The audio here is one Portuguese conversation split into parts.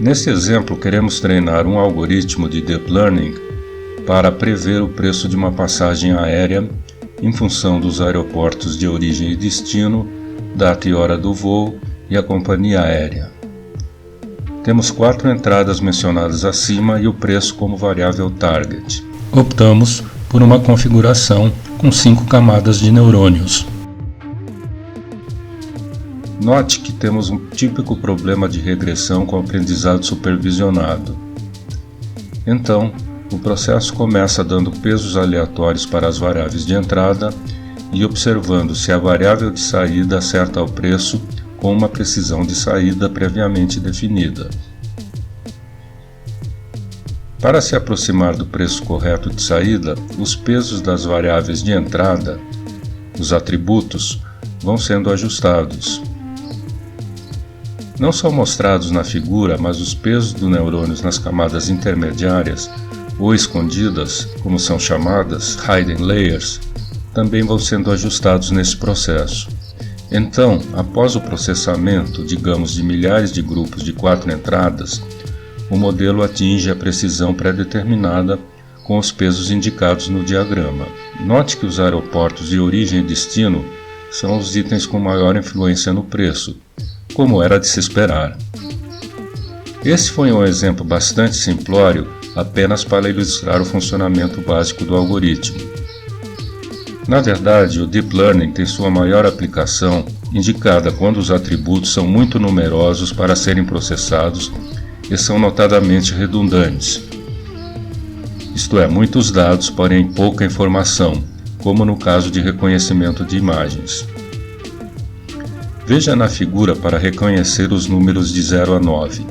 Neste exemplo, queremos treinar um algoritmo de Deep Learning para prever o preço de uma passagem aérea em função dos aeroportos de origem e destino, data e hora do voo e a companhia aérea. Temos 4 entradas mencionadas acima e o preço como variável target. Optamos por uma configuração com 5 camadas de neurônios. Note que temos um típico problema de regressão com aprendizado supervisionado. Então, o processo começa dando pesos aleatórios para as variáveis de entrada e observando se a variável de saída acerta ao preço com uma precisão de saída previamente definida. Para se aproximar do preço correto de saída, os pesos das variáveis de entrada, os atributos, vão sendo ajustados. Não são mostrados na figura, mas os pesos dos neurônios nas camadas intermediárias, ou escondidas, como são chamadas, hidden layers, também vão sendo ajustados nesse processo. Então, após o processamento, digamos, de milhares de grupos de 4 entradas, o modelo atinge a precisão pré-determinada com os pesos indicados no diagrama. Note que os aeroportos de origem e destino são os itens com maior influência no preço, como era de se esperar. Esse foi um exemplo bastante simplório, apenas para ilustrar o funcionamento básico do algoritmo. Na verdade, o Deep Learning tem sua maior aplicação indicada quando os atributos são muito numerosos para serem processados e são notadamente redundantes. Isto é, muitos dados, porém pouca informação, como no caso de reconhecimento de imagens. Veja na figura para reconhecer os números de 0 a 9.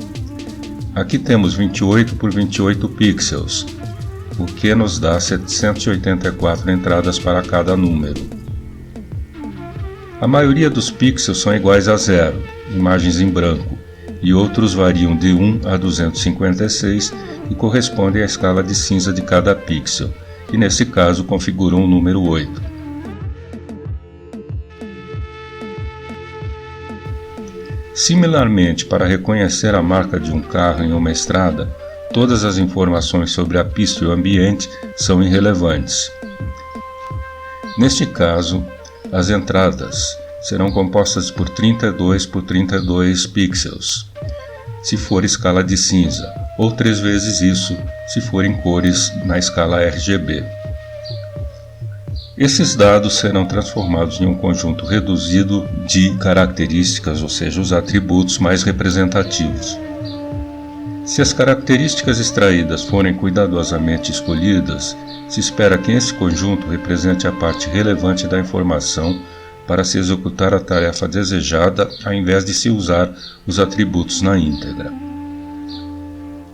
Aqui temos 28 por 28 pixels, o que nos dá 784 entradas para cada número. A maioria dos pixels são iguais a 0, imagens em branco, e outros variam de 1 a 256 e correspondem à escala de cinza de cada pixel, que nesse caso configuram o número 8. Similarmente, para reconhecer a marca de um carro em uma estrada, todas as informações sobre a pista e o ambiente são irrelevantes. Neste caso, as entradas serão compostas por 32 por 32 pixels, se for escala de cinza, ou 3 vezes isso, se for em cores na escala RGB. Esses dados serão transformados em um conjunto reduzido de características, ou seja, os atributos mais representativos. Se as características extraídas forem cuidadosamente escolhidas, se espera que esse conjunto represente a parte relevante da informação para se executar a tarefa desejada, ao invés de se usar os atributos na íntegra.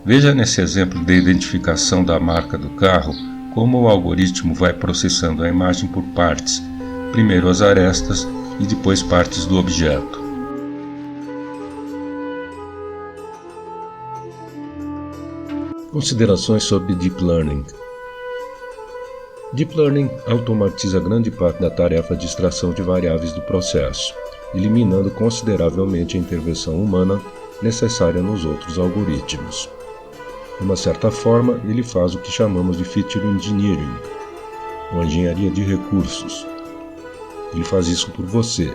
Veja nesse exemplo de identificação da marca do carro como o algoritmo vai processando a imagem por partes, primeiro as arestas e depois partes do objeto. Considerações sobre Deep Learning. Deep Learning automatiza grande parte da tarefa de extração de variáveis do processo, eliminando consideravelmente a intervenção humana necessária nos outros algoritmos. De uma certa forma, ele faz o que chamamos de Feature Engineering, ou engenharia de recursos. Ele faz isso por você.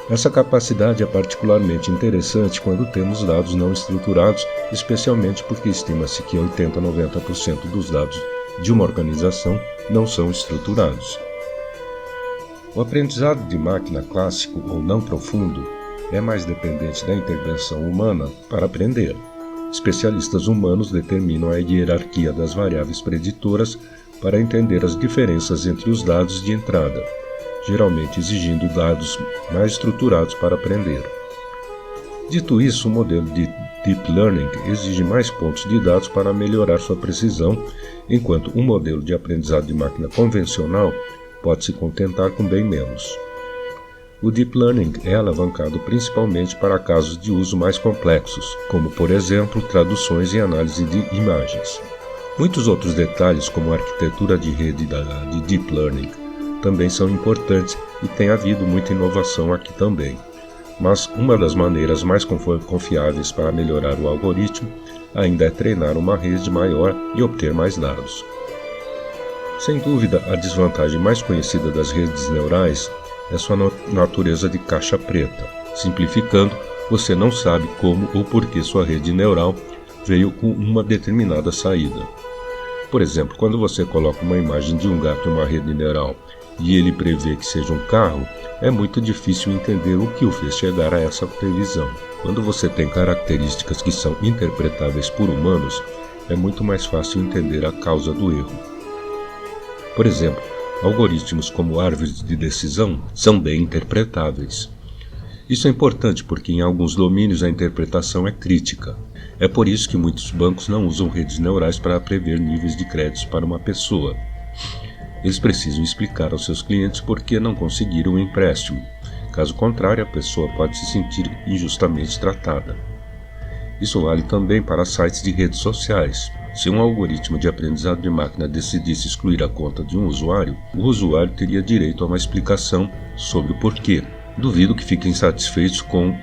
Essa capacidade é particularmente interessante quando temos dados não estruturados, especialmente porque estima-se que 80 a 90% dos dados de uma organização não são estruturados. O aprendizado de máquina clássico ou não profundo é mais dependente da intervenção humana para aprender. Especialistas humanos determinam a hierarquia das variáveis preditoras para entender as diferenças entre os dados de entrada, geralmente exigindo dados mais estruturados para aprender. Dito isso, o modelo de Deep Learning exige mais pontos de dados para melhorar sua precisão, enquanto um modelo de aprendizado de máquina convencional pode se contentar com bem menos. O Deep Learning é alavancado principalmente para casos de uso mais complexos, como, por exemplo, traduções e análise de imagens. Muitos outros detalhes, como a arquitetura de rede de Deep Learning, também são importantes e tem havido muita inovação aqui também. Mas uma das maneiras mais confiáveis para melhorar o algoritmo ainda é treinar uma rede maior e obter mais dados. Sem dúvida, a desvantagem mais conhecida das redes neurais é sua natureza de caixa preta. Simplificando, você não sabe como ou por que sua rede neural veio com uma determinada saída. Por exemplo, quando você coloca uma imagem de um gato em uma rede neural e ele prevê que seja um carro, é muito difícil entender o que o fez chegar a essa previsão. Quando você tem características que são interpretáveis por humanos, é muito mais fácil entender a causa do erro. Por exemplo, algoritmos como árvores de decisão são bem interpretáveis. Isso é importante porque em alguns domínios a interpretação é crítica. É por isso que muitos bancos não usam redes neurais para prever níveis de créditos para uma pessoa. Eles precisam explicar aos seus clientes por que não conseguiram um empréstimo. Caso contrário, a pessoa pode se sentir injustamente tratada. Isso vale também para sites de redes sociais. Se um algoritmo de aprendizado de máquina decidisse excluir a conta de um usuário, o usuário teria direito a uma explicação sobre o porquê. Duvido que fiquem satisfeitos com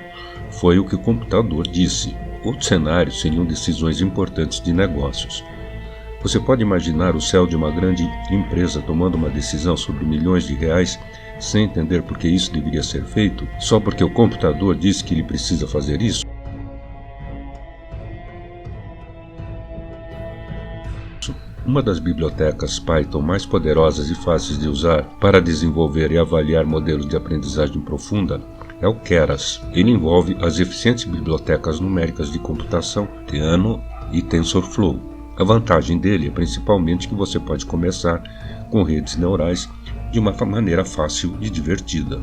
"foi o que o computador disse". Outros cenários seriam decisões importantes de negócios. Você pode imaginar o CEO de uma grande empresa tomando uma decisão sobre milhões de reais sem entender por que isso deveria ser feito, só porque o computador disse que ele precisa fazer isso? Uma das bibliotecas Python mais poderosas e fáceis de usar para desenvolver e avaliar modelos de aprendizagem profunda é o Keras. Ele envolve as eficientes bibliotecas numéricas de computação Theano e TensorFlow. A vantagem dele é principalmente que você pode começar com redes neurais de uma maneira fácil e divertida.